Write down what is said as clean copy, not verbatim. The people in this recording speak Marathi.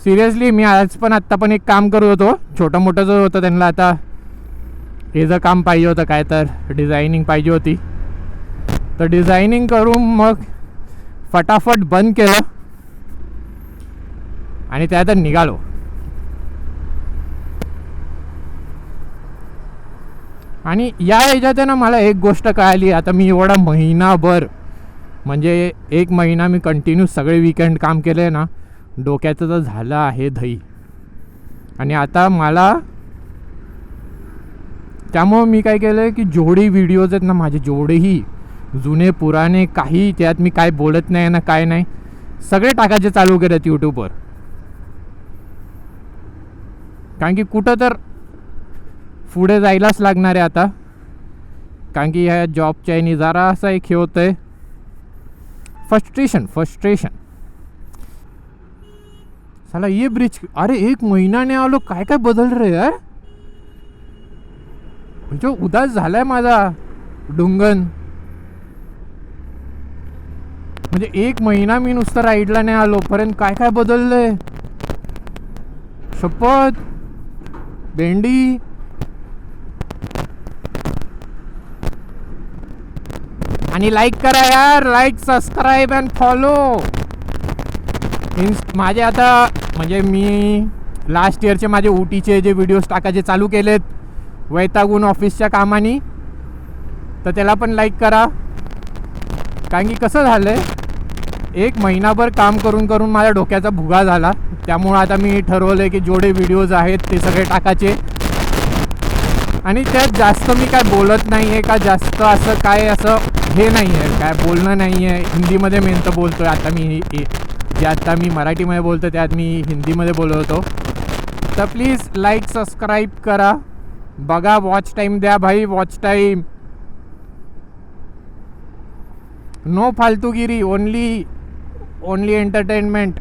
सिरियसली मी आत्ता पण एक काम करत होतो, छोटं मोठं जो होतं त्यांना आता हे जर काम पाहिजे होतं, काय तर डिझायनिंग पाहिजे होती, तर डिझायनिंग करून मग फटाफट बंद केलं आणि त्यात निघालो. आणि या ह्याच्यात ना मला एक गोष्ट कळाली. आता मी एवढा महिनाभर म्हणजे 1 महिना मी कंटिन्यू सगळे वीकेंड काम केलं आहे ना, डोक्याचं तर झालं आहे दही. आणि आता मला त्यामुळं मी काय केलं आहे की जेवढे व्हिडिओज आहेत ना माझे, जेवढेही जुने पुराणे, काही त्यात मी काय बोलत नाही ना काय नाही, सगळे टाकायचे चालू केलेत यूट्यूबवर. कारण की कुठं तर पुढे जायलाच लागणार आहे आता. कारण की ह्या जॉबच्या याने जरा असा एक हे होतं आहे फ्रस्ट्रेशन. साला ये ब्रिज, अरे 1 महिन्याने आलो, काय काय बदल रे यार. म्हणजे उदास झालाय माझा डुंगन. म्हणजे 1 महिना मी नुसतं राईडला नाही आलो, पर्यंत काय काय बदललंय. शपथ भेंडी. आणि लाईक करा यार, लाईक, सबस्क्राईब अँड फॉलो. माझे आता म्हणजे मी लास्ट इयरचे माझे उटीचे जे व्हिडिओज टाकायचे चालू केलेत वैतागून ऑफिसच्या कामानी, तर त्याला पण लाईक करा. कारण की कसं झालं आहे, 1 महिनाभर काम करून करून माझ्या डोक्याचा भुगा झाला. त्यामुळं आता मी ठरवलं की जेवढे व्हिडिओज आहेत ते सगळे टाकायचे. आणि त्यात जास्त मी काय बोलत नाही आहे का, जास्त असं काय असं हे नाही आहे, काय बोलणं नाही आहे. हिंदीमध्ये मेन तर बोलतो आहे. आता मी मराठीमध्ये बोलतो त्यात मी हिंदीमध्ये बोलत होतो. तर प्लीज लाईक, सबस्क्राईब करा, बघा, वॉच टाईम द्या भाई, वॉच टाईम. नो फालतूगिरी, ओनली एंटरटेनमेंट.